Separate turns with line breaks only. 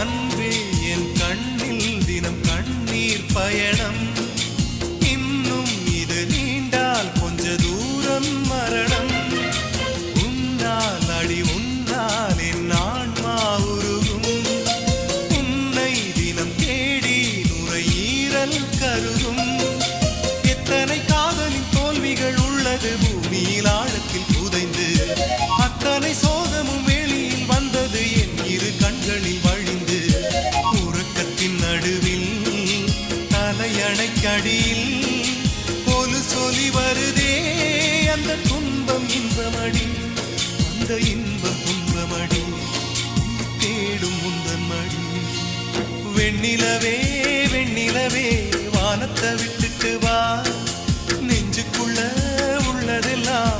அன்பே என் கண்ணில் தினம் கண்ணீர் பயணம் இன்னும் இது நீண்டால் கொஞ்ச தூரம் மரணம் உன்னால் அடி உன்னால் என் ஆன்மா உருகும் உன்னை தினம் தேடி நுரையீரல் கருகும் எத்தனை காதலின் தோல்விகள் உள்ளது பூமியில் ஆழத்தில் புதைந்து அத்தனை சோகமும் வெளியில் வந்தது என் இரு கண்களில் வழிந்து உறக்கத்தின் நடுவில் தலையணைக்கடியில் ஒரு சொலி வருதே அந்த துன்பம் இன்பமடி அந்த இன்பம் துன்பமடி தேடும் முந்தன் மடி வெண்ணிலவே வெண்ணிலவே வானத்தை விட்டுட்டு வா நெஞ்சுக்குள்ள உள்ளதெல்லாம்